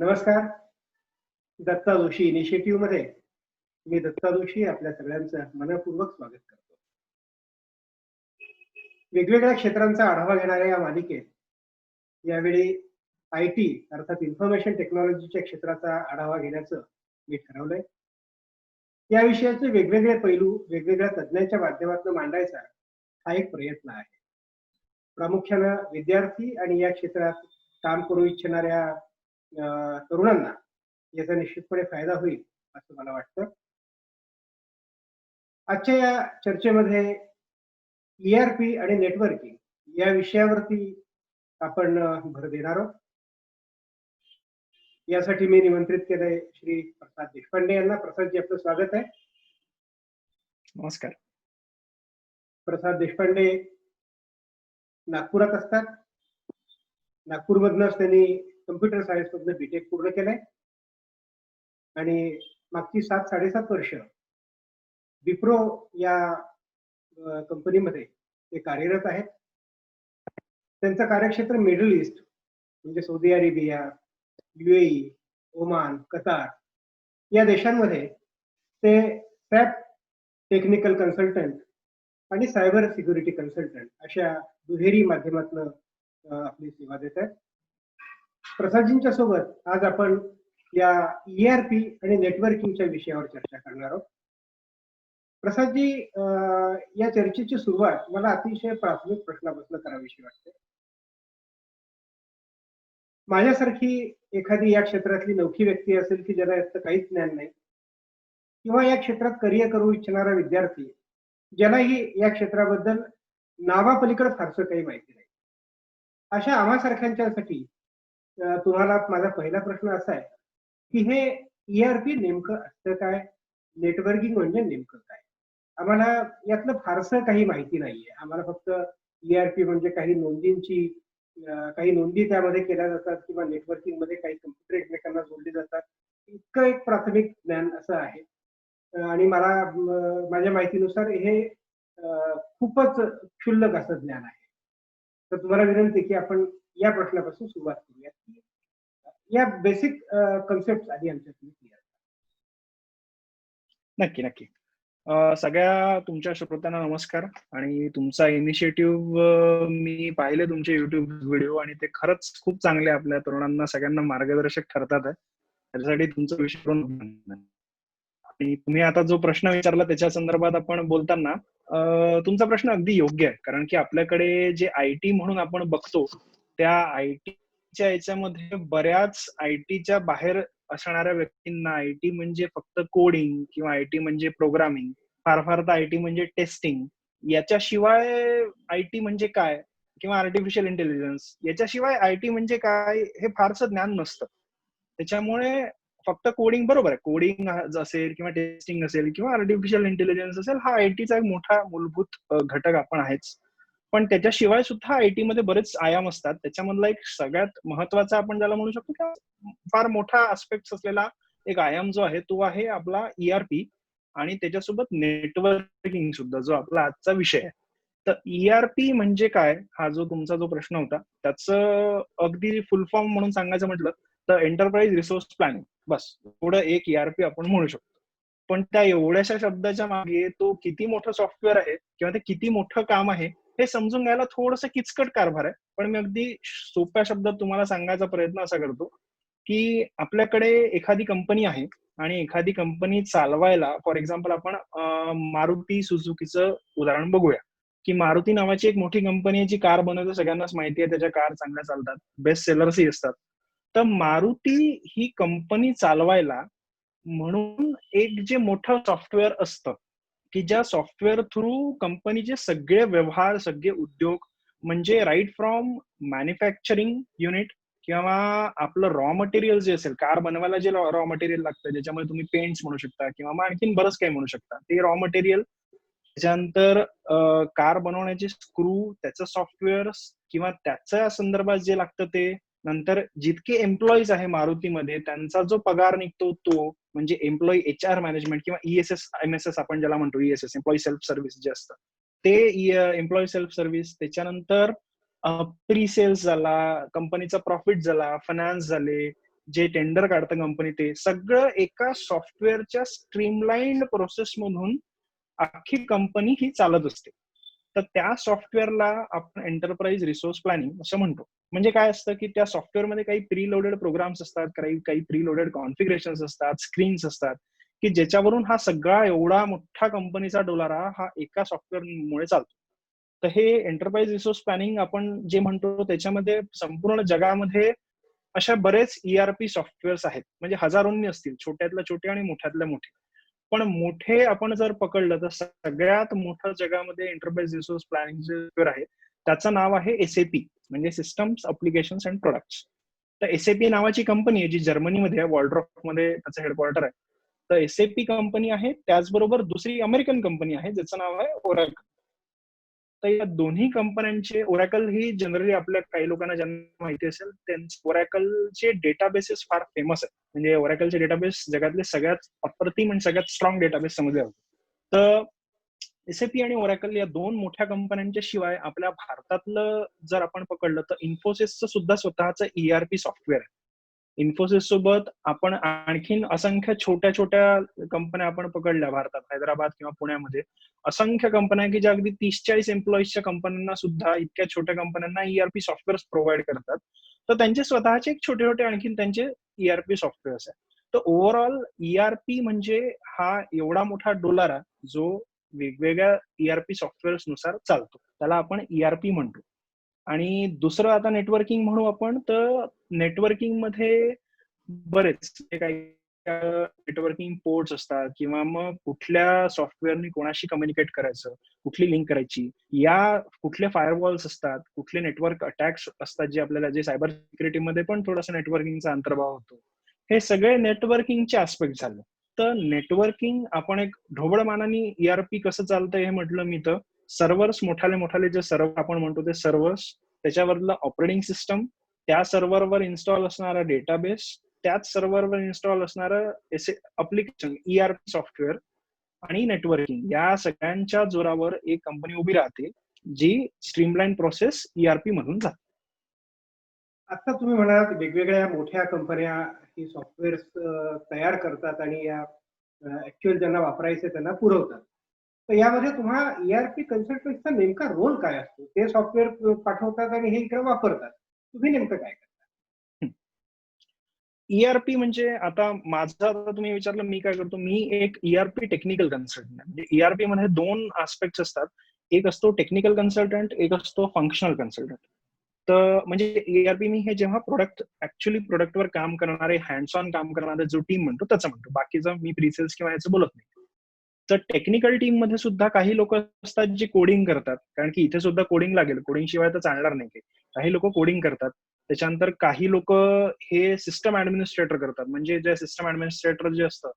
नमस्कार. दत्ता जोशी इनिशिएटिव्ह मध्ये मी दत्ता जोशी आपल्या सगळ्यांचं मनपूर्वक स्वागत करतो. वेगवेगळ्या क्षेत्रांचा आढावा घेणाऱ्या या मालिकेत यावेळी IT अर्थात इन्फॉर्मेशन टेक्नॉलॉजीच्या क्षेत्राचा आढावा घेण्याचं मी ठरवलंय. या विषयाचे वेगवेगळे पैलू वेगवेगळ्या तज्ज्ञांच्या माध्यमातून मांडायचा हा एक प्रयत्न आहे. प्रामुख्यानं विद्यार्थी आणि या क्षेत्रात काम करू इच्छिणाऱ्या तरुणांना याचा निश्चितपणे फायदा होईल असं मला वाटतं. आजच्या या चर्चेमध्ये ERP आणि नेटवर्किंग या विषयावरती आपण भर देणार आहोत. यासाठी मी निमंत्रित केलंय श्री प्रसाद देशपांडे यांना. प्रसादजी, आपलं स्वागत आहे. नमस्कार. प्रसाद देशपांडे नागपुरात असतात. नागपूरमधनंच त्यांनी कम्प्युटर सायन्स मधनं BTech पूर्ण केलंय आणि मागची 7-7.5 वर्ष विप्रो या कंपनीमध्ये ते कार्यरत आहेत. त्यांचं कार्यक्षेत्र मिडल ईस्ट म्हणजे Saudi Arabia, UAE, Oman, Qatar या देशांमध्ये ते SAP टेक्निकल कन्सल्टंट आणि सायबर सिक्युरिटी कन्सल्टंट अशा दुहेरी माध्यमातून आपली सेवा देत आहेत. प्रसादजींच्या सोबत आज आपण या ERP आणि नेटवर्किंगच्या विषयावर चर्चा करणार आहोत. प्रसादजी, या चर्चेची सुरुवात मला अतिशय प्राथमिक प्रश्नापासून करावीशी वाटते. माझ्यासारखी एखादी या क्षेत्रातली नवखी व्यक्ती असेल की ज्याला याचं काहीच ज्ञान नाही, किंवा या क्षेत्रात करिअर करू इच्छिणारा विद्यार्थी ज्यालाही या क्षेत्राबद्दल नावापलीकडे फारसं काही माहिती नाही, अशा आम्हासारख्यांच्यासाठी तुम्हाला माझा पहिला प्रश्न असा आहे की हे ERP नेमकं असतं काय, नेटवर्किंग म्हणजे नेमकं काय? आम्हाला यातलं फारसं काही माहिती नाहीये. आम्हाला फक्त ERP म्हणजे काही नोंदी त्यामध्ये केल्या जातात किंवा नेटवर्किंग मध्ये काही कम्प्युटर एकमेकांना जोडले जातात, इतकं एक प्राथमिक ज्ञान असं आहे. आणि मला माझ्या माहितीनुसार हे खूपच क्षुल्लक असं ज्ञान आहे. तर तुम्हाला विनंती की आपण या प्रश्नापासून सुरुवात करूया की या बेसिक कन्सेप्ट आधी आमच्याकडे क्लिअर. नक्की नक्की. सगळ्या तुमच्या श्रोत्यांना नमस्कार. आणि तुमचा इनिशिएटिव्ह मी पाहिले तुमचे YouTube व्हिडिओ आणि ते खरंच खूप चांगले आपल्या तरुणांना सगळ्यांना मार्गदर्शक ठरतात आहे. त्यासाठी तुमचा विषय आणि तुम्ही आता जो प्रश्न विचारला त्याच्या संदर्भात आपण बोलताना तुमचा प्रश्न अगदी योग्य आहे. कारण की आपल्याकडे जे IT म्हणून आपण बघतो त्या ITच्या याच्यामध्ये बऱ्याच ITच्या बाहेर असणाऱ्या व्यक्तींना IT म्हणजे फक्त कोडिंग किंवा IT म्हणजे प्रोग्रामिंग, फार फार तर IT म्हणजे टेस्टिंग, याच्याशिवाय IT म्हणजे काय किंवा आर्टिफिशियल इंटेलिजन्स याच्याशिवाय IT म्हणजे काय हे फारसं ज्ञान नसतं. त्याच्यामुळे फक्त कोडिंग बरोबर आहे, कोडिंग असेल किंवा टेस्टिंग असेल किंवा आर्टिफिशियल इंटेलिजन्स असेल, हा ITचा एक मोठा मूलभूत घटक आपण आहेच. पण त्याच्याशिवाय सुद्धा IT मध्ये बरेच आयाम असतात. त्याच्यामधला एक सगळ्यात महत्वाचा आपण ज्याला म्हणू शकतो की फार मोठा आस्पेक्ट असलेला एक आयाम जो आहे तो आहे आपला ERP आणि त्याच्यासोबत नेटवर्किंग सुद्धा, जो आपला आजचा विषय आहे. तर ERP म्हणजे काय, हा जो तुमचा जो प्रश्न होता त्याचं अगदी फुल फॉर्म म्हणून सांगायचं म्हटलं तर एंटरप्राइज रिसोर्स प्लॅनिंग, बस थोडं एक ERP आपण म्हणू शकतो. पण त्या एवढ्याशा शब्दाच्या मागे तो किती मोठं सॉफ्टवेअर आहे किंवा ते किती मोठं काम आहे हे समजून घ्यायला थोडंसं किचकट कारभार आहे. पण मी अगदी सोप्या शब्दात तुम्हाला सांगायचा प्रयत्न असा करतो की आपल्याकडे एखादी कंपनी आहे आणि एखादी कंपनी चालवायला, फॉर एक्झाम्पल आपण मारुती सुझुकीचं उदाहरण बघूया की मारुती नावाची एक मोठी कंपनी आहे जी कार बनवते, सगळ्यांनाच माहिती आहे, त्याच्या कार चांगल्या चालतात, बेस्ट सेलर्सही असतात. तर मारुती ही कंपनी चालवायला म्हणून एक जे मोठं सॉफ्टवेअर असतं की ज्या सॉफ्टवेअर थ्रू कंपनीचे सगळे व्यवहार, सगळे उद्योग, म्हणजे राईट फ्रॉम मॅन्युफॅक्चरिंग युनिट किंवा आपलं रॉ मटेरियल जे असेल, कार बनवायला जे रॉ मटेरियल लागतं, ज्याच्यामध्ये तुम्ही पेंट्स म्हणू शकता किंवा मग आणखीन बरंच काही म्हणू शकता, ते रॉ मटेरियल. त्याच्यानंतर कार बनवण्याचे स्क्रू, त्याचं सॉफ्टवेअर किंवा त्याच्या संदर्भात जे लागतं ते. नंतर जितके एम्प्लॉईज आहे मारुतीमध्ये त्यांचा जो पगार निघतो तो, म्हणजे एम्प्लॉई HR मॅनेजमेंट किंवा ESS MSS आपण ज्याला म्हणतो, ESS एम्प्लॉई सेल्फ सर्व्हिस जे असतं ते एम्प्लॉई सेल्फ सर्व्हिस. त्याच्यानंतर प्री सेल्स झाला, कंपनीचा प्रॉफिट झाला, फायनान्स झाले, जे टेंडर काढतं कंपनी, ते सगळं एका सॉफ्टवेअरच्या स्ट्रीमलाइन्ड प्रोसेस मधून अख्खी कंपनी ही चालत असते. तर त्या सॉफ्टवेअरला आपण एंटरप्राइज रिसोर्स प्लॅनिंग असं म्हणतो. म्हणजे काय असतं की त्या सॉफ्टवेअरमध्ये काही प्रीलोडेड प्रोग्राम्स असतात, काही प्रीलोडेड कॉन्फिगरेशन असतात, स्क्रीन्स असतात, की ज्याच्यावरून हा सगळा एवढा मोठा कंपनीचा डोलारा हा एका सॉफ्टवेअरमुळे चालतो. तर हे एंटरप्राइज रिसोर्स प्लॅनिंग आपण जे म्हणतो त्याच्यामध्ये संपूर्ण जगामध्ये अशा बरेच ERP सॉफ्टवेअर्स आहेत. म्हणजे हजारोंनी असतील, छोट्यातल्या छोटे आणि मोठ्यातल्या मोठे. पण मोठे आपण जर पकडलं तर सगळ्यात मोठं जगामध्ये एंटरप्राइज रिसोर्स प्लॅनिंग सॉफ्टवेअर आहे, त्याचं नाव आहे SAP, म्हणजे सिस्टम्स अप्लिकेशन्स अँड प्रोडक्ट्स. तर SAP नावाची कंपनी आहे जी जर्मनीमध्ये आहे, वॉल्ड्रॉफ मध्ये त्याचं हेडक्वार्टर आहे. तर SAP कंपनी आहे, त्याचबरोबर दुसरी अमेरिकन कंपनी आहे ज्याचं नाव आहे ओरॅकल. तर या दोन्ही कंपन्यांचे, ओरॅकल ही जनरली आपल्या काही लोकांना ज्यांना माहिती असेल त्यांचे ओरॅकलचे डेटाबेसेस फार फेमस आहेत. म्हणजे ओरॅकलचे डेटाबेस जगातले सगळ्यात अप्रतिम आणि सगळ्यात स्ट्रॉंग डेटाबेस समजले जातात. तर SAP आणि ओरॅकल या दोन मोठ्या कंपन्यांच्या शिवाय आपल्या भारतातलं जर आपण पकडलं तर इन्फोसिसचं सुद्धा स्वतःचं ERP सॉफ्टवेअर आहे. इन्फोसिस सोबत आपण आणखीन असंख्य छोट्या छोट्या कंपन्या आपण पकडल्या भारतात, हैदराबाद किंवा पुण्यामध्ये असंख्य कंपन्या की ज्या अगदी 30-40 एम्प्लॉईजच्या कंपन्यांना सुद्धा, इतक्या छोट्या कंपन्यांना ERP सॉफ्टवेअर प्रोव्हाइड करतात. तर त्यांचे स्वतःचे एक छोटे छोटे आणखीन त्यांचे ERP सॉफ्टवेअर्स आहे. तर ओव्हरऑल ERP म्हणजे हा एवढा मोठा डोलारा जो वेगवेगळ्या ERP सॉफ्टवेअर्स नुसार चालतो, त्याला आपण ERP म्हणतो. आणि दुसरं आता नेटवर्किंग म्हणू आपण, तर नेटवर्किंग मध्ये बरेच काही नेटवर्किंग पोर्ट्स असतात, किंवा मग कुठल्या सॉफ्टवेअरनी कोणाशी कम्युनिकेट करायचं, कुठली लिंक करायची, या कुठले फायरवॉल्स असतात, कुठले नेटवर्क अटॅक्स असतात, जे आपल्याला जे सायबर सिक्युरिटीमध्ये पण थोडासा नेटवर्किंगचा अंतर्भाव होतो. हे सगळे नेटवर्किंगचे ऍस्पेक्ट झाले. तर नेटवर्किंग आपण एक ढोबळ मानाने ERP कसं चालतं हे म्हटलं मी, तर सर्व्हर्स, मोठाले मोठाले जे सर्व्हर आपण म्हणतो ते सर्व्हर्स, त्याच्यावरलं ऑपरेटिंग सिस्टम, त्या सर्व्हरवर इन्स्टॉल असणारा डेटाबेस, त्याच सर्व्हरवर इन्स्टॉल असणारं अप्लिकेशन ERP सॉफ्टवेअर आणि नेटवर्किंग, या सगळ्यांच्या जोरावर एक कंपनी उभी राहते जी स्ट्रीमलाईन प्रोसेस ERP मधून जाते. आता तुम्ही म्हणालात वेगवेगळ्या मोठ्या कंपन्या ही सॉफ्टवेअर तयार करतात आणि या ऍक्च्युअल ज्यांना वापरायचे त्यांना पुरवतात. तर यामध्ये तुम्हा ERP कन्सल्टंटचा नेमका रोल काय असतो? ते सॉफ्टवेअर पाठवतात आणि हे इकडे वापरतात. तुम्ही नेमकं काय करता? ERP म्हणजे आता माझं, आता तुम्ही विचारलं मी काय करतो, मी एक ERP टेक्निकल कन्सल्टंट. म्हणजे ERP मध्ये दोन आस्पेक्ट असतात, एक असतो टेक्निकल कन्सल्टंट, एक असतो फंक्शनल कन्सल्टंट. तर म्हणजे ERP मी हे जेव्हा प्रोडक्टवर काम करणारे, हँड्स ऑन काम करणारे जो टीम म्हणतो त्याचं म्हणतो, बाकीचं मी प्रीसेल्स किंवा याचं बोलत नाही. तर टेक्निकल टीम मध्ये सुद्धा काही लोक असतात जे कोडिंग करतात, कारण की इथे सुद्धा कोडिंग लागेल, कोडिंग शिवाय तर चालणार नाही. काही लोक कोडिंग करतात. त्याच्यानंतर काही लोक हे सिस्टम ऍडमिनिस्ट्रेटर करतात. म्हणजे जे सिस्टम ऍडमिनिस्ट्रेटर जे असतं,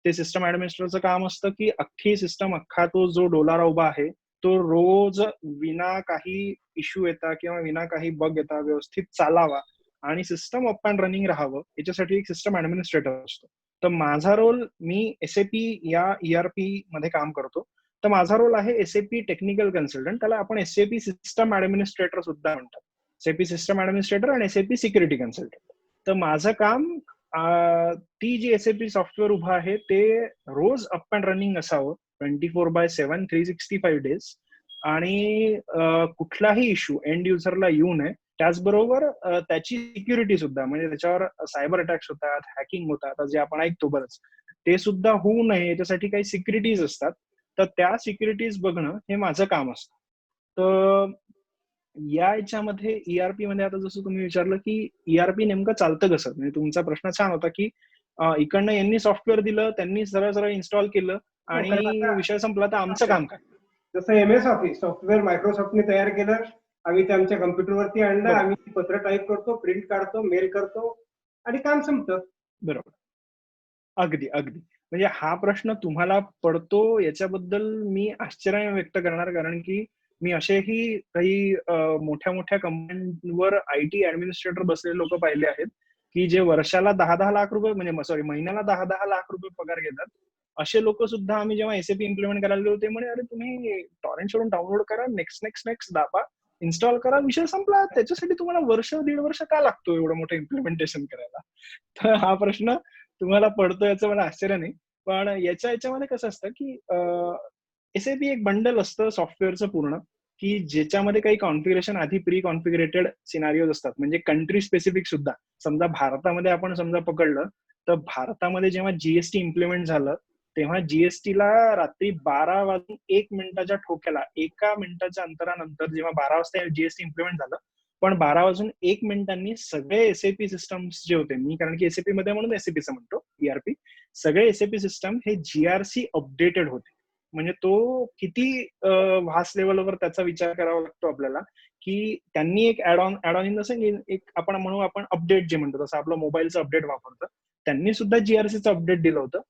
ते सिस्टम ऍडमिनिस्ट्रेटरचं काम असतं की अख्खी सिस्टम, अख्खा तो जो डोलारा उभा आहे तो रोज विना काही इश्यू येता किंवा विना काही बग येता व्यवस्थित चालावा आणि सिस्टम अप अँड रनिंग राहावं, याच्यासाठी एक सिस्टम ऍडमिनिस्ट्रेटर असतो. तर माझा रोल, मी SAP या ERP मध्ये काम करतो, तर माझा रोल आहे SAP टेक्निकल कन्सल्टंट. त्याला आपण SAP सिस्टम ऍडमिनिस्ट्रेटर सुद्धा म्हणतात. SAP सिस्टम ऍडमिनिस्ट्रेटर आणि SAP सिक्युरिटी कन्सल्टंट. तर माझं काम, ती जी SAP सॉफ्टवेअर उभं आहे ते रोज अप अँड रनिंग असावं 24/7 365 डेज, आणि कुठलाही इश्यू एंड युजरला येऊ नये. त्याचबरोबर त्याची सिक्युरिटी सुद्धा, म्हणजे त्याच्यावर सायबर अटॅक्स होतात, हॅकिंग होतात, आता जे आपण ऐकतो बरंच, ते सुद्धा होऊ नये याच्यासाठी काही सिक्युरिटीज असतात. तर त्या सिक्युरिटीज बघणं हे माझं काम असतं. तर या याच्यामध्ये ERP मध्ये, आता जसं तुम्ही विचारलं की ERP नेमकं चालतं कसं, म्हणजे तुमचा प्रश्न छान होता की इकडनं यांनी सॉफ्टवेअर दिलं, त्यांनी सरळ सरळ इन्स्टॉल केलं हो, कारण आणि आता विषय संपला, तर आमचं काम काय? जसं MS ऑफिस सॉफ्टवेअर मायक्रोसॉफ्टने तयार केलं, आम्ही ते आमच्या कम्प्युटरवरती आणलं, बरोबर, आम्ही पत्र टाईप करतो, प्रिंट काढतो, मेल करतो आणि काम संपतं. बरोबर. अगदी अगदी. म्हणजे हा प्रश्न तुम्हाला पडतो याच्याबद्दल मी आश्चर्य व्यक्त करणार, कारण की मी असेही काही मोठ्या मोठ्या कंपन्यांवर IT ऍडमिनिस्ट्रेटर बसलेले लोक पाहिले आहेत की जे वर्षाला 10-10 लाख रुपये, म्हणजे सॉरी, महिन्याला 10-10 लाख रुपये पगार घेतात. असे लोक सुद्धा आम्ही जेव्हा SAP इम्प्लिमेंट करायला होते, म्हणे अरे तुम्ही टॉरेंट वरून डाउनलोड करा, नेक्स्ट नेक्स्ट नेक्स्ट दाबा, इन्स्टॉल करा, विषय संपला. त्याच्यासाठी तुम्हाला वर्ष, 1.5 वर्ष का लागतो एवढं मोठं इम्प्लिमेंटेशन करायला? तर हा प्रश्न तुम्हाला पडतो याचं मला आश्चर्य नाही. पण याच्यामध्ये कसं असतं, की SAP एक बंडल असतं सॉफ्टवेअरचं पूर्ण, की ज्याच्यामध्ये काही कॉन्फिगरेशन आधी प्री कॉन्फिगरेटेड सिनारिओज असतात. म्हणजे कंट्री स्पेसिफिक सुद्धा. समजा भारतामध्ये आपण पकडलं, तर भारतामध्ये जेव्हा GST इम्प्लिमेंट झालं, तेव्हा GSTला रात्री 12:01 ठोक्याला, 1 मिनिटाच्या अंतरानंतर जेव्हा 12 वाजता GST इम्प्लिमेंट झालं, पण 12:01 सगळे SAP सिस्टम्स जे होते, मी कारण की SAP मध्ये म्हणून SAPचं म्हणतो, ERP, सगळे SAP सिस्टम हे GRC अपडेटेड होते. म्हणजे तो किती व्हास्ट लेवलवर त्याचा विचार करावा लागतो आपल्याला, की त्यांनी एक add on in the sense एक आपण अपडेट जे म्हणतो, तसं आपलं मोबाईलचं अपडेट वापरतं, त्यांनी सुद्धा GRCचं अपडेट दिलं होतं.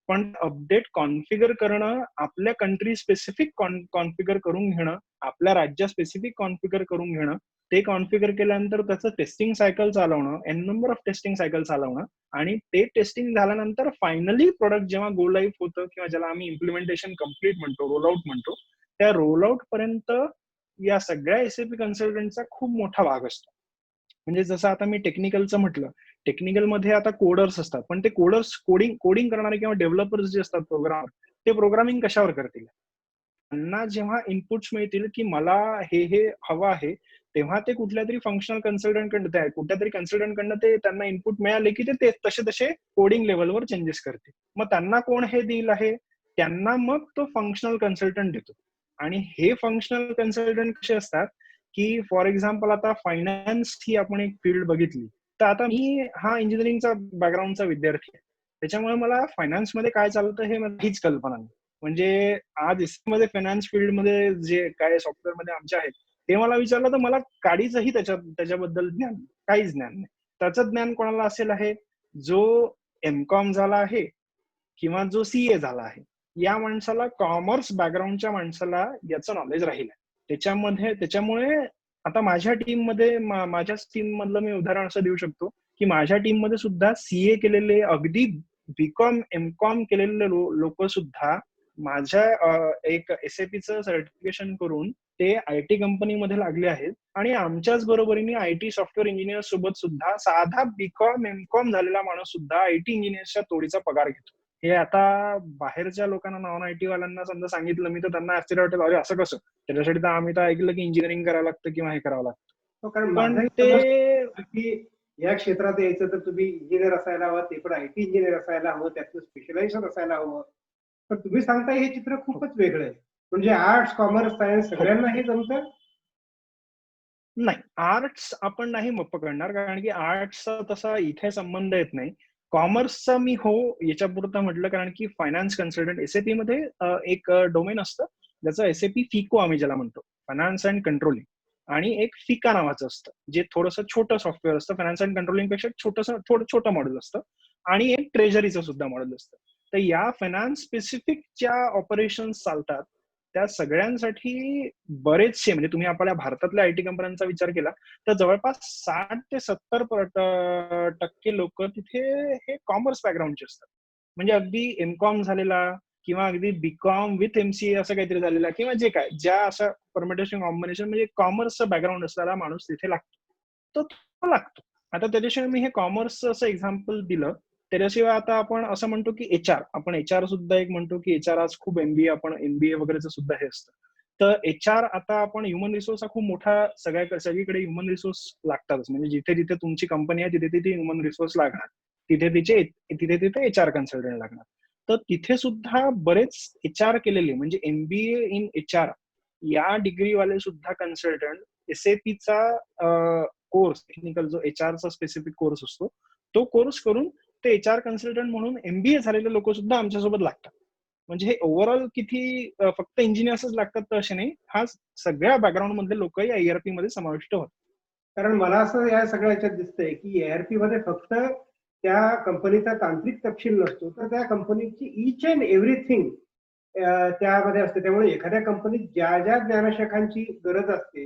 पण अपडेट कॉन्फिगर करणं, आपल्या कंट्री स्पेसिफिक कॉन्फिगर करून घेणं, आपल्या राज्या स्पेसिफिक कॉन्फिगर करून घेणं, ते कॉन्फिगर केल्यानंतर त्याचं टेस्टिंग सायकल चालवणं, n number of testing cycle चालवणं, आणि ते टेस्टिंग झाल्यानंतर फायनली प्रोडक्ट जेव्हा गो लाईव्ह होतं, किंवा ज्याला आम्ही इम्प्लिमेंटेशन कम्प्लीट म्हणतो, रोल आउट म्हणतो, त्या रोल आउट पर्यंत या सगळ्या SAP कन्सल्टंटचा खूप मोठा भाग असतो. म्हणजे जसं आता मी टेक्निकलचं म्हटलं, टेक्निकलमध्ये आता कोडर्स असतात, पण ते कोडर्स कोडिंग करणारे किंवा डेव्हलपर्स जे असतात प्रोग्रामर, ते प्रोग्रामिंग कशावर करतील? त्यांना जेव्हा इनपुट्स मिळतील की मला हे हवं आहे, तेव्हा ते कुठल्या तरी फंक्शनल कन्सल्टंटकडनं, कुठल्या तरी कन्सल्टंटकडनं ते त्यांना इनपुट मिळाले की ते तसे कोडिंग लेवलवर चेंजेस करतील. मग त्यांना कोण हे डील आहे? त्यांना मग तो फंक्शनल कन्सल्टंट देतो. आणि हे फंक्शनल कन्सल्टंट कसे असतात, की फॉर एक्झाम्पल आता फायनान्स ही आपण एक फील्ड बघितली, तर आता मी हा इंजिनिअरिंगचा बॅकग्राऊंडचा विद्यार्थी आहे, त्याच्यामुळे मला फायनान्समध्ये काय चालतं हे मला हीच कल्पना नाही. म्हणजे आज मध्ये फायनान्स फील्डमध्ये जे काय सॉफ्टवेअर मध्ये आमचे आहेत, ते मला विचारलं तर मला काडीचंही त्याच्याबद्दल काहीच ज्ञान नाही. त्याचं ज्ञान कोणाला असेल आहे, जो MCOM झाला आहे किंवा जो CA झाला आहे. या माणसाला, कॉमर्स बॅकग्राऊंडच्या माणसाला याचं नॉलेज राहील. त्याच्यामुळे आता माझ्या टीम मध्ये, माझ्याच टीम मधलं मी उदाहरण असं देऊ शकतो, की माझ्या टीम मध्ये सुद्धा CA केलेले, अगदी BCom MCOM केलेले लोक सुद्धा माझ्या एक SAPचं सर्टिफिकेशन करून ते IT कंपनीमध्ये लागले आहेत. आणि आमच्याच बरोबरीने IT सॉफ्टवेअर इंजिनियर सोबत सुद्धा साधा BCom MCOM झालेला माणूस सुद्धा IT इंजिनियरच्या तोडीचा पगार घेतो. हे आता बाहेरच्या लोकांना, नॉन IT वाल्यांना समजा सांगितलं मी, तर त्यांना आश्चर्य वाटेल, अरे असं कसं? त्याच्यासाठी तर आम्ही तर ऐकलं की इंजिनिअरिंग करावं लागतं किंवा हे करावं लागतं. कारण पण माझाही ते समज की या क्षेत्रात यायचं तर तुम्ही इंजिनियर असायला हवं, ते पण IT इंजिनियर असायला हवं, त्यातलं स्पेशलायझेशन असायला हवं. पण तुम्ही सांगताय हे चित्र खूपच वेगळं आहे. म्हणजे आर्ट्स, कॉमर्स, सायन्स सगळ्यांना हे जमतं? नाही, आर्ट्स आपण नाही मग पकडणार, कारण की आर्ट्सचा तसा इथे संबंध येत नाही. कॉमर्सचा मी हो याच्यापुरता म्हटलं, कारण की फायनान्स कन्सल्टंट SAP मध्ये एक डोमेन असतं, ज्याचं SAP FICO आम्ही ज्याला म्हणतो, फायनान्स अँड कंट्रोलिंग, आणि एक FICA नावाचं असतं, जे थोडंसं छोटं सॉफ्टवेअर असतं, फायनान्स अँड कंट्रोलिंग पेक्षा छोटं मॉडेल असतं, आणि एक ट्रेजरीचं सुद्धा मॉडेल असतं. तर या फायनान्स स्पेसिफिक ज्या ऑपरेशन्स चालतात, त्या सगळ्यांसाठी बरेचसे, म्हणजे तुम्ही आपल्या भारतातल्या IT कंपन्यांचा विचार केला तर जवळपास 60 ते 70% लोक तिथे हे कॉमर्स बॅकग्राऊंडचे असतात. म्हणजे अगदी MCOM झालेला, किंवा अगदी BCom विथ MCA असं काहीतरी झालेला, किंवा जे काय, ज्या असं परमिटेशन कॉम्बिनेशन, म्हणजे कॉमर्सचं बॅकग्राऊंड असलेला माणूस तिथे लागतो. तो लागतो. आता त्याच्याशिवाय मी हे कॉमर्सचं असं एक्झाम्पल दिलं. त्याच्याशिवाय आता आपण असं म्हणतो की आपण HR सुद्धा एक म्हणतो की HR आज खूप MBA वगैरेचं सुद्धा हे असतं. तर HR, आता आपण ह्युमन रिसोर्स हा खूप मोठा, सगळीकडे ह्युमन रिसोर्स लागतातच. म्हणजे जिथे जिथे तुमची कंपनी आहे, तिथे तिथे ह्युमन रिसोर्स लागणार, तिथे HR कन्सल्टंट लागणार. तर तिथे सुद्धा बरेच HR केलेले, म्हणजे MBA इन HR या डिग्रीवाले सुद्धा कन्सल्टंट SAPचा कोर्स, टेक्निकल जो HRचा स्पेसिफिक कोर्स असतो, तो कोर्स करून ते HR कन्सल्टंट म्हणून MBA झालेले लोक सुद्धा आमच्यासोबत लागतात. म्हणजे हे ओव्हरऑल किती फक्त इंजिनियर्सच लागतात तर असे नाही, हा सगळ्या बॅकग्राऊंड मधले लोक या ERP मध्ये समाविष्ट होतात. कारण मला असं या सगळ्या याच्यात दिसतंय की ARP मध्ये फक्त त्या कंपनीचा तांत्रिक तपशील नसतो, तर त्या कंपनीची इच अँड एव्हरीथिंग त्यामध्ये असते. त्यामुळे एखाद्या कंपनीत ज्या ज्या ज्ञानशाखांची गरज असते,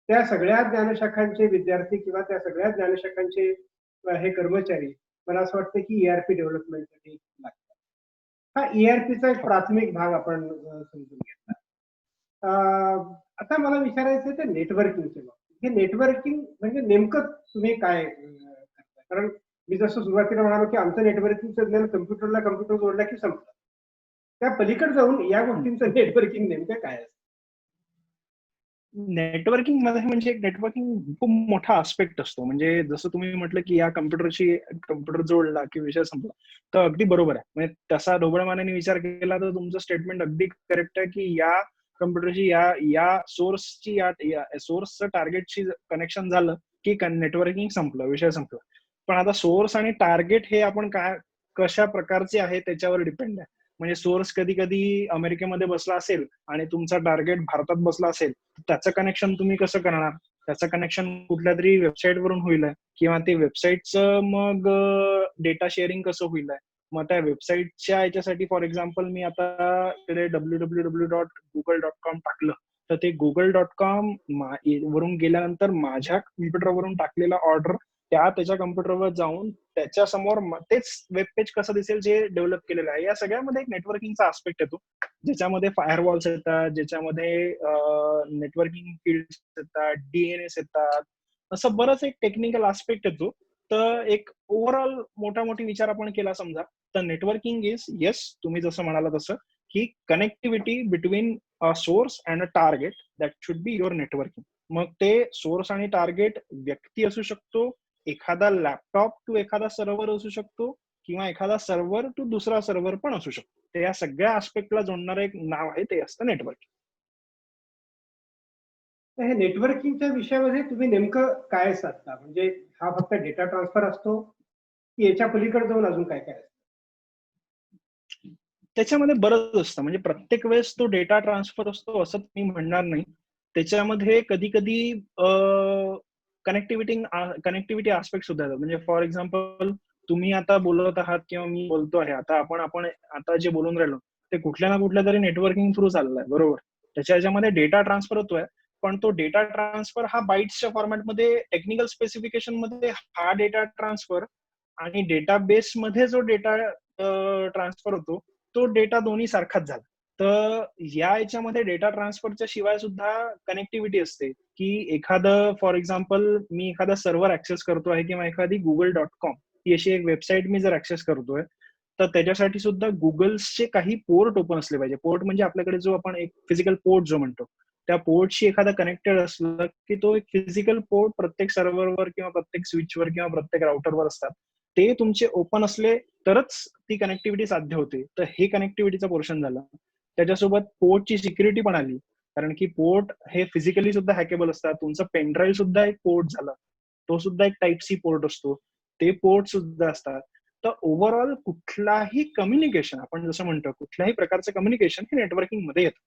त्या सगळ्या ज्ञानशाखांचे विद्यार्थी किंवा त्या सगळ्या ज्ञानशाखांचे हे कर्मचारी, मला असं वाटतं की ERP डेव्हलपमेंटसाठी लागतात. हा ERPचा एक हो. प्राथमिक भाग आपण समजून घेतला. आता मला विचारायचं ते नेटवर्किंगचे बाबतीत. हे नेटवर्किंग म्हणजे नेमकं तुम्ही काय करता? कारण मी जसं सुरुवातीला म्हणालो की आमचं नेटवर्किंगचं ज्ञान कम्प्युटरला कम्प्युटर जोडला की संपलं. त्या पलीकडे जाऊन या गोष्टींचं नेटवर्किंग नेमकं काय असतं? नेटवर्किंग मध्ये म्हणजे एक नेटवर्किंग खूप मोठा आस्पेक्ट असतो. म्हणजे जसं तुम्ही म्हटलं की या कम्प्युटर जोडला की विषय संपला, तर अगदी बरोबर आहे. म्हणजे तसा ढोबळमानाने विचार केला तर तुमचं स्टेटमेंट अगदी करेक्ट आहे की या कम्प्युटरची या सोर्सची या सोर्सचं टार्गेटशी कनेक्शन झालं की नेटवर्किंग संपलं, विषय संपला. पण आता सोर्स आणि टार्गेट हे आपण काय कशा प्रकारचे आहे त्याच्यावर डिपेंड आहे. म्हणजे सोर्स कधी कधी अमेरिकेमध्ये बसला असेल आणि तुमचा टार्गेट भारतात बसला असेल, त्याचं कनेक्शन तुम्ही कसं करणार? त्याचं कनेक्शन कुठल्या तरी वेबसाईट वरून होईल किंवा ते वेबसाईटचं मग डेटा शेअरिंग कसं होईल. मग त्या वेबसाईटच्या याच्यासाठी फॉर एक्झाम्पल मी आता www.google.com टाकलं, तर ते google.com वरून गेल्यानंतर माझ्या कम्प्युटरवरून टाकलेला ऑर्डर त्याच्या कम्प्युटरवर जाऊन त्याच्या समोर तेच वेब पेज कसं दिसेल जे डेव्हलप केलेलं आहे. या सगळ्यामध्ये एक नेटवर्किंगचा आस्पेक्ट येतो, ज्याच्यामध्ये फायरवॉल्स येतात, ज्याच्यामध्ये नेटवर्किंग फील्ड येतात, डीएनएस येतात, असं बरंच एक टेक्निकल आस्पेक्ट येतो. तर एक ओव्हरऑल मोठा मोठी विचार आपण केला समजा, तर नेटवर्किंग इज येस, तुम्ही जसं म्हणाला तसं की connectivity between a source and a target that should be your networking. मग ते सोर्स आणि टार्गेट व्यक्ती असू शकतो, एखादा लॅपटॉप टू एखादा सर्व्हर असू शकतो, किंवा एखादा सर्व्हर टू दुसरा सर्व्हर पण असू शकतो. तर या सगळ्या आस्पेक्टला जोडणारं एक नाव आहे, ते असतं नेटवर्किंग. तर हे नेटवर्किंगच्या विषयामध्ये तुम्ही नेमकं काय साधता? म्हणजे हा फक्त डेटा ट्रान्सफर असतो की याच्या पलीकडे जाऊन अजून काय काय असतं? त्याच्यामध्ये बरंच असतं. म्हणजे प्रत्येक वेळेस तो डेटा ट्रान्सफर असतो असं मी म्हणणार नाही. त्याच्यामध्ये कधी कधी कनेक्टिव्हिटी आस्पेक्ट सुद्धा येतात. म्हणजे फॉर एक्झाम्पल तुम्ही आता बोलत आहात किंवा मी बोलतो आहे, आता आपण आता जे बोलून राहिलो ते कुठल्या ना कुठल्या तरी नेटवर्किंग थ्रू चाललंय, बरोबर. त्याच्या ह्याच्यामध्ये डेटा ट्रान्सफर होतोय, पण तो डेटा ट्रान्सफर हा बाईट्सच्या फॉर्मॅटमध्ये टेक्निकल स्पेसिफिकेशन मध्ये हा डेटा ट्रान्सफर आणि डेटाबेस मध्ये जो डेटा ट्रान्सफर होतो तो डेटा दोन्ही सारखाच झाला. तर या याच्यामध्ये डेटा ट्रान्सफरच्या शिवाय सुद्धा कनेक्टिव्हिटी असते, की एखादं फॉर एक्झाम्पल मी एखादा सर्व्हर ऍक्सेस करतो आहे किंवा एखादी google.com ही अशी एक वेबसाईट मी जर ऍक्सेस करतोय, तर त्याच्यासाठी सुद्धा गुगल्सचे काही पोर्ट ओपन असले पाहिजे. पोर्ट म्हणजे आपल्याकडे जो आपण एक फिजिकल पोर्ट जो म्हणतो, त्या पोर्टशी एखादा कनेक्टेड असलं की तो एक फिजिकल पोर्ट प्रत्येक सर्व्हरवर किंवा प्रत्येक स्विचवर किंवा प्रत्येक राउटरवर असतात, ते तुमचे ओपन असले तरच ती कनेक्टिव्हिटी साध्य होते. तर हे कनेक्टिव्हिटीचं पोर्शन झालं. त्याच्यासोबत पोर्टची सिक्युरिटी पण आली, कारण की पोर्ट हे फिजिकली सुद्धा हॅकेबल असतात. तुमचं पेनड्राईव्ह सुद्धा एक पोर्ट झाला, तो सुद्धा एक टाईप सी पोर्ट असतो, ते पोर्ट सुद्धा असतात. तर ओव्हरऑल कुठलाही कम्युनिकेशन, आपण जसं म्हणतो कुठल्याही प्रकारचं कम्युनिकेशन हे नेटवर्किंग मध्ये येतं.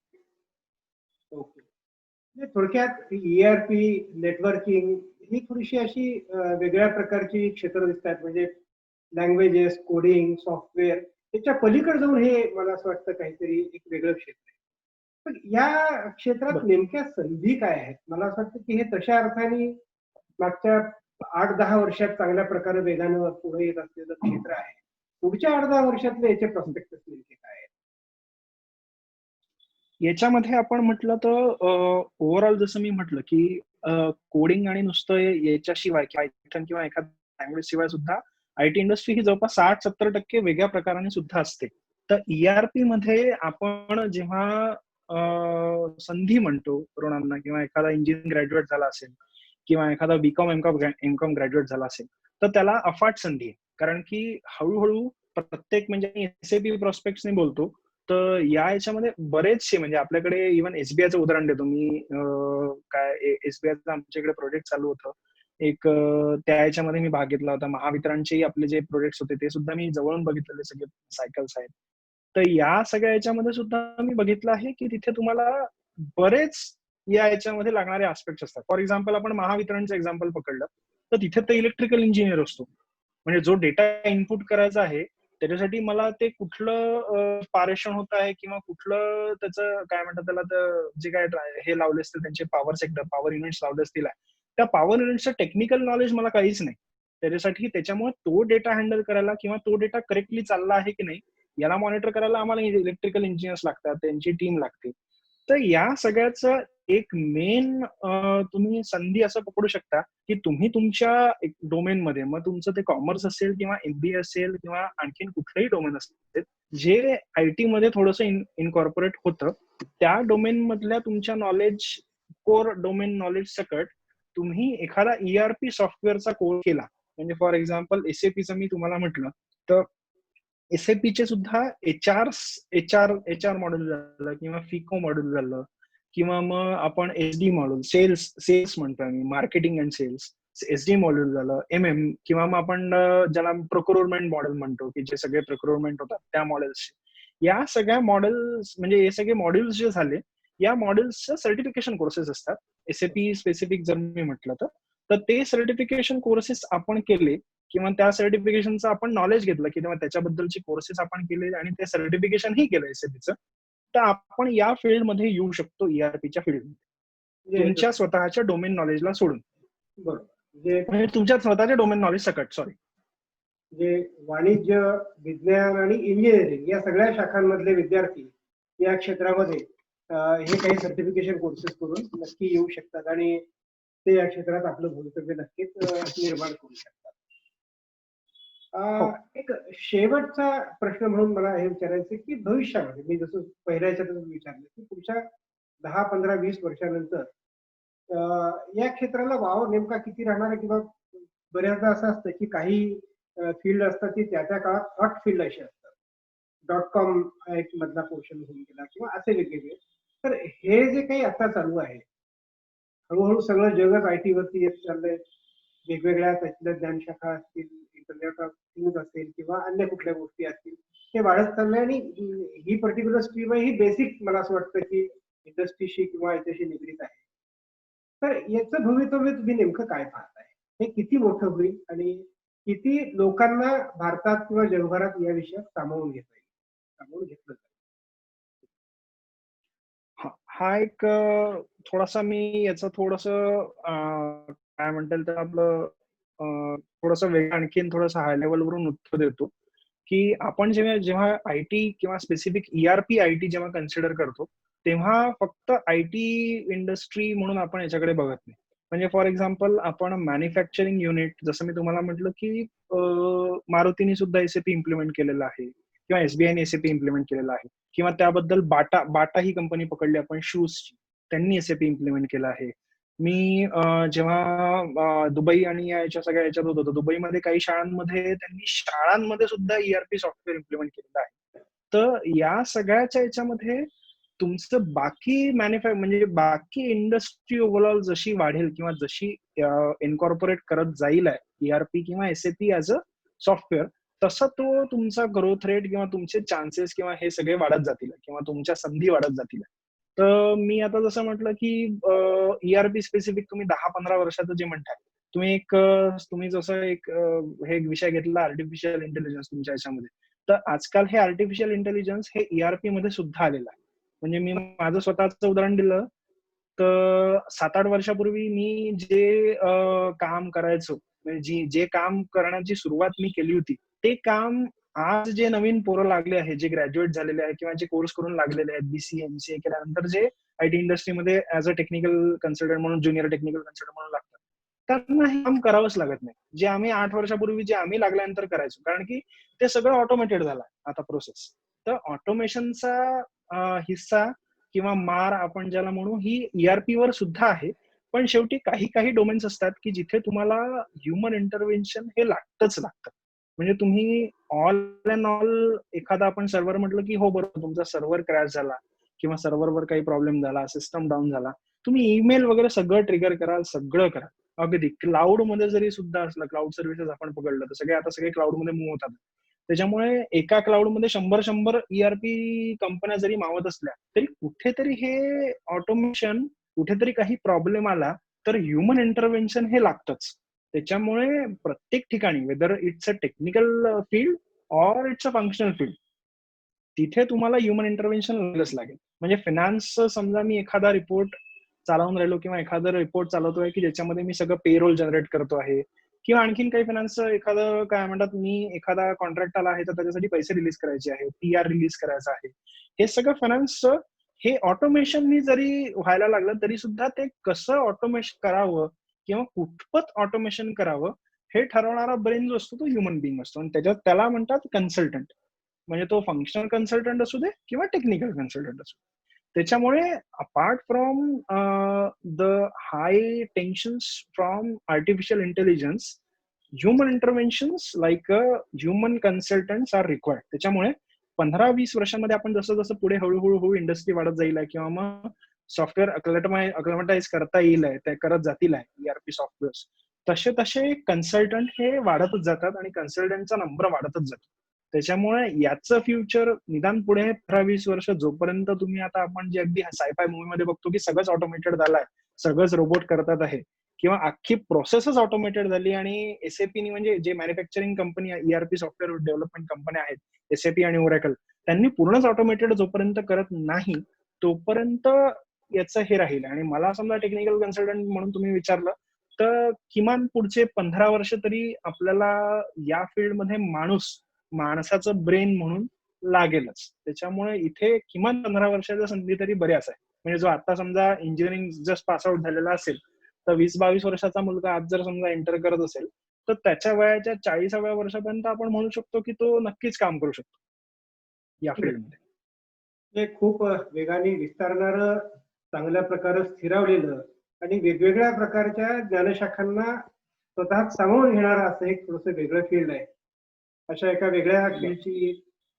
ओके. म्हणजे थोडक्यात ERP, नेटवर्किंग ही थोडीशी अशी वेगळ्या प्रकारची क्षेत्र दिसतात. म्हणजे लँग्वेजेस, कोडिंग, सॉफ्टवेअर त्याच्या पलीकडे जाऊन हे मला असं वाटतं काहीतरी एक वेगळं क्षेत्र आहे. पण या क्षेत्रात बरं. नेमक्या संधी काय आहेत? मला असं वाटतं की हे तशा अर्थाने मागच्या 8-10 वर्षात चांगल्या प्रकारे वेगानं पुढे येत असलेलं क्षेत्र आहे. पुढच्या 8-10 वर्षातले याचे प्रॉस्पेक्टस नेमके काय आहेत? याच्यामध्ये आपण म्हटलं तर ओव्हरऑल जसं मी म्हटलं की कोडिंग आणि नुसतं याच्याशिवाय पायथन किंवा एखाद्या लँग्वेज शिवाय सुद्धा आयटी इंडस्ट्री ही जवळपास 60-70% वेगळ्या प्रकाराने सुद्धा असते. तर ERP मध्ये आपण जेव्हा संधी म्हणतो तरुणांना, किंवा एखादा इंजिनिअरिंग ग्रॅज्युएट झाला असेल किंवा एखादा बीकॉम एमकॉम ग्रॅज्युएट झाला असेल, तर त्याला अफाट संधी आहे. कारण की हळूहळू प्रत्येक, म्हणजे SAP प्रॉस्पेक्ट्सने बोलतो, तर या याच्यामध्ये बरेचसे, म्हणजे आपल्याकडे इव्हन SBIचं उदाहरण देतो मी. काय SBIचं आमच्याकडे प्रोजेक्ट चालू होतं एक, त्या याच्यामध्ये मी भाग घेतला होता. महावितरणचे आपले जे प्रोजेक्ट होते ते सुद्धा मी जवळून बघितलेले सगळे सायकल्स आहेत. तर या सगळ्या याच्यामध्ये सुद्धा मी बघितलं आहे की तिथे तुम्हाला बरेच या याच्यामध्ये लागणारे आस्पेक्ट असतात. फॉर एक्झाम्पल आपण महावितरणचं एक्झाम्पल पकडलं, तर तिथे तर इलेक्ट्रिकल इंजिनियर असतो. म्हणजे जो डेटा इनपुट करायचा आहे त्याच्यासाठी मला ते कुठलं पारेषण होत आहे किंवा कुठलं त्याचं काय म्हणतात त्याला, तर जे काय हे लावले असतील त्यांचे पॉवर युनिट्स लावले असतील, त्या पॉवर युनिट्सचं टेक्निकल नॉलेज मला काहीच नाही. त्याच्यासाठी त्याच्यामुळे तो डेटा हँडल करायला किंवा तो डेटा करेक्टली चालला आहे की नाही याला मॉनिटर करायला आम्हाला इलेक्ट्रिकल इंजिनियर्स लागतात, त्यांची टीम लागते. तर या सगळ्याचं एक मेन तुम्ही संधी असं पकडू शकता की तुम्ही तुमच्या डोमेन मध्ये, मग तुमचं ते कॉमर्स असेल किंवा MBA असेल किंवा आणखीन कुठलंही डोमेन असेल, जे IT मध्ये थोडंसं इनकॉर्पोरेट होतं, त्या डोमेन मधल्या तुमच्या नॉलेज, कोर डोमेन नॉलेज सकट तुम्ही एखादा ERP सॉफ्टवेअरचा कोर्स केला, म्हणजे फॉर एक्झाम्पल SAPचं मी तुम्हाला म्हटलं, तर SAPचे सुद्धा HR मॉड्यूल झालं किंवा FICO मॉड्यूल झालं किंवा मग आपण SD मॉड्यूल, सेल्स म्हणतो मी, marketing and sales, SD module झालं, MM, किंवा मग आपण ज्याला प्रोक्युरमेंट मॉडेल म्हणतो की जे सगळे प्रोक्युरमेंट होतात त्या मॉडेल्स, या सगळ्या मॉडेल्स, म्हणजे हे सगळे मॉड्यूल्स जे झाले, या मॉड्यूल्सचं सर्टिफिकेशन कोर्सेस असतात. SAP स्पेसिफिक जर मी म्हटलं तर ते सर्टिफिकेशन कोर्सेस आपण केले किंवा त्या सर्टिफिकेशनचं आपण नॉलेज घेतलं किंवा त्याच्याबद्दलचे कोर्सेस आपण केले आणि ते सर्टिफिकेशन ही केलं SAPचं, तर आपण या फील्डमध्ये येऊ शकतो, ERPच्या फील्डमध्ये, तुमच्या स्वतःच्या डोमेन नॉलेजला सोडून. बरोबर. म्हणजे तुमच्या स्वतःच्या डोमेन नॉलेज सकट, सॉरी, जे वाणिज्य, विज्ञान आणि इंजिनिअरिंग या सगळ्या शाखांमधले विद्यार्थी या क्षेत्रामध्ये हे काही सर्टिफिकेशन कोर्सेस करून नक्की येऊ शकतात आणि ते या क्षेत्रात आपलं भवितव्य नक्कीच निर्माण करू शकतात. एक शेवटचा प्रश्न म्हणून मला हे विचारायचं की भविष्यामध्ये, मी जसं पहिल्या ह्याच्यातच विचारलं की पुढच्या 10, 15, 20 वर्षानंतर या क्षेत्राला वाव नेमका किती राहणार आहे, किंवा बऱ्याचदा असं असतं की काही फील्ड असतात की त्या काळात हॉट फील्ड असे असतात, .com एक मधला पोर्शन होऊन गेला किंवा असे वेगवेगळे. तर हे जे काही आता चालू आहे, हळूहळू सगळं जगच IT वरती येत चाललंय, वेगवेगळ्या त्यातल्या ज्ञानशाखा असतील, इंटरनेट ऑफ थिंग्स असेल किंवा अन्य कुठल्या गोष्टी असतील, हे वाढत चाललंय आणि ही पर्टिक्युलर स्ट्रीम आहे, ही बेसिक मला असं वाटतं की इंडस्ट्रीशी किंवा याच्याशी निगडीत आहे. तर याचं भवितव्य तुम्ही नेमकं काय पाहताय? हे किती मोठं होईल आणि किती लोकांना भारतात किंवा जगभरात या विषयात सामावून घेता येईल, सामावून घेतलं जाईल? हा एक थोडासा मी याचं थोडंसं काय म्हणता येईल तर आपलं थोडंसं वेगळं, आणखीन थोडंसं हाय लेवलवरून उत्तर देतो की आपण जेव्हा IT किंवा स्पेसिफिक ERP IT जेव्हा कन्सिडर करतो, तेव्हा फक्त IT इंडस्ट्री म्हणून आपण याच्याकडे बघत नाही. म्हणजे फॉर एक्झाम्पल आपण मॅन्युफॅक्चरिंग युनिट, जसं मी तुम्हाला म्हटलं की मारुतीने सुद्धा SAP इम्प्लिमेंट केलेलं आहे किंवा SBIने SAP इम्प्लिमेंट केलेलं आहे, किंवा त्याबद्दल बाटा ही कंपनी पकडली आपण शूजची, त्यांनी SAP इम्प्लिमेंट केलं आहे. मी जेव्हा दुबई आणि याच्या सगळ्या याच्यात होतो, दुबईमध्ये काही त्यांनी शाळांमध्ये सुद्धा ERP सॉफ्टवेअर इम्प्लिमेंट केलेलं आहे. तर या सगळ्याच्या याच्यामध्ये तुमचं बाकी म्हणजे बाकी इंडस्ट्री ओव्हरऑल जशी वाढेल किंवा जशी इनकॉर्पोरेट करत जाईल ERP किंवा SAP ऍज अ सॉफ्टवेअर, तसं तो तुमचा ग्रोथ रेट किंवा तुमचे चान्सेस किंवा हे सगळे वाढत जातील किंवा तुमच्या संधी वाढत जातील. तर मी आता जसं म्हटलं की ERP स्पेसिफिक तुम्ही 10-15 वर्षाचं जे म्हणताय, तुम्ही जसं हे विषय घेतला आर्टिफिशियल इंटेलिजन्स तुमच्या याच्यामध्ये, तर आजकाल हे आर्टिफिशियल इंटेलिजन्स हे ERP मध्ये सुद्धा आलेलं आहे. म्हणजे मी माझं स्वतःचं उदाहरण दिलं तर 7-8 वर्षापूर्वी मी जे काम करायचो, म्हणजे जे काम करण्याची सुरुवात मी केली होती, ते काम आज जे नवीन पोरं लागले आहेत, जे ग्रॅज्युएट झालेले आहेत किंवा जे कोर्स करून लागलेले आहेत, BCA MCA केल्यानंतर जे IT इंडस्ट्रीमध्ये ऍज अ टेक्निकल कन्सल्टंट म्हणून, ज्युनियर टेक्निकल कन्सल्टंट म्हणून लागतात, त्यांना हे काम करावंच लागत नाही, जे आम्ही 8 वर्षापूर्वी जे आम्ही लागल्यानंतर करायचो, कारण की ते सगळं ऑटोमेटेड झालं आता प्रोसेस. तर ऑटोमेशनचा हिस्सा किंवा मार आपण ज्याला म्हणू, ही ERP वर सुद्धा आहे. पण शेवटी काही डोमेन्स असतात की जिथे तुम्हाला ह्युमन इंटरव्हेन्शन हे लागतच लागतं. म्हणजे तुम्ही ऑल अँड ऑल एखादा आपण सर्व्हर म्हटलं की हो बरोबर, तुमचा सर्व्हर क्रॅश झाला किंवा सर्व्हरवर काही प्रॉब्लेम झाला, सिस्टम डाऊन झाला, तुम्ही ईमेल वगैरे सगळं ट्रिगर कराल, सगळं कराल. अगदी क्लाउड मध्ये जरी सुद्धा असलं, क्लाउड सर्व्हिसेस आपण पकडलं तर आता सगळे क्लाउड मध्ये मूव्ह होतात. त्याच्यामुळे एका क्लाउड मध्ये 100 ERP कंपन्या जरी मावत असल्या तरी कुठेतरी हे ऑटोमेशन, कुठेतरी काही प्रॉब्लेम आला तर ह्युमन इंटरव्हेन्शन हे लागतंच. त्याच्यामुळे प्रत्येक ठिकाणी, whether it's a technical field or it's a functional field, तिथे तुम्हाला ह्युमन इंटरव्हेन्शन लागेल. म्हणजे फिनान्स, समजा मी एखादा रिपोर्ट चालवून राहिलो किंवा एखादा रिपोर्ट चालवतोय की ज्याच्यामध्ये मी सगळं पेरोल जनरेट करतो आहे किंवा आणखीन काही फिनान्स, एखादं काय म्हणतात, मी एखादा कॉन्ट्रॅक्ट आला आहे तर त्याच्यासाठी पैसे रिलीज करायचे आहे, PR रिलीज करायचा आहे, हे सगळं फायनान्सचं हे ऑटोमेशननी जरी व्हायला लागलं तरी सुद्धा ते कसं ऑटोमेशन करावं किंवा कुठपत ऑटोमेशन करावं हे ठरवणारा ब्रेन जो असतो तो ह्युमन बिंग असतो, आणि त्याच्यात त्याला म्हणतात कन्सल्टंट. म्हणजे तो फंक्शनल कन्सल्टंट असू दे किंवा टेक्निकल कन्सल्टंट असू दे. त्याच्यामुळे apart from the high tensions from artificial intelligence, human interventions like human consultants are required. त्याच्यामुळे 15-20 वर्षांमध्ये आपण जसं जसं पुढे हळूहळू इंडस्ट्री वाढत जाईल आहे किंवा मग सॉफ्टवेअर अक्लेमटाईज करता येईल आहे, ते करत जातील आहे ERP सॉफ्टवेअर्स, तसे तसे कन्सल्टंट हे वाढतच जातात आणि कन्सल्टंटचा नंबर वाढतच जातो. त्याच्यामुळे याचं फ्युचर निदान पुढे 15-20 वर्ष, जोपर्यंत तुम्ही आता आपण जे अगदी सायफाय मूवीमध्ये बघतो की सगळंच ऑटोमेटेड झालंय, सगळंच रोबोट करतात आहे किंवा अख्खी प्रोसेसच ऑटोमेटेड झाली, आणि SAPनी म्हणजे जे manufacturing company ERP software development कंपन्या आहेत SAP आणि ओरॅकल, त्यांनी पूर्णच ऑटोमेटेड जोपर्यंत करत नाही तोपर्यंत याचं हे राहील. आणि मला समजा टेक्निकल कन्सल्टंट म्हणून तुम्ही विचारलं तर किमान पुढचे 15 वर्ष तरी आपल्याला या फील्डमध्ये माणसाचं ब्रेन म्हणून लागेलच. त्याच्यामुळे इथे किमान 15 वर्षाच्या संधी तरी बऱ्याच आहे. म्हणजे जो आता समजा इंजिनिअरिंग जस्ट पास आउट झालेला असेल तर 20-22 वर्षाचा मुलगा आज जर समजा एंटर करत असेल तर त्याच्या वयाच्या 40व्या वर्षापर्यंत आपण म्हणू शकतो की तो नक्कीच काम करू शकतो या फील्डमध्ये. हे खूप वेगाने विस्तारणारं, चांगल्या प्रकारे स्थिरावलेलं आणि वेगवेगळ्या प्रकारच्या ज्ञानशाखांना स्वतः सामावून घेणारं असं एक थोडंसं वेगळं फील्ड आहे. अशा एका वेगळ्या फील्डची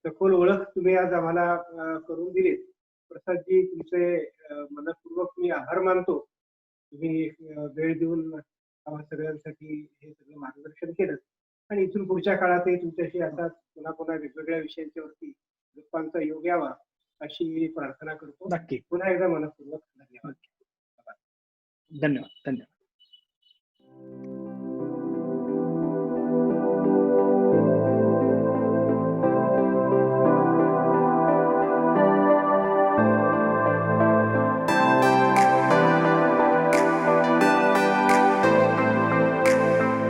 सखोल ओळख तुम्ही आज आम्हाला करून दिलीत. प्रसादजी, तुमचे मनपूर्वक मी आभार मानतो. तुम्ही वेळ देऊन आम्हा सगळ्यांसाठी हे सगळं मार्गदर्शन केलं आणि इथून पुढच्या काळातही तुमच्याशी असाच पुन्हा पुन्हा वेगवेगळ्या विषयांच्यावरती गप्पांचा योग यावा अशी प्रार्थना करतो. नक्की. पुन्हा एकदा मनपूर्वक धन्यवाद. धन्यवाद.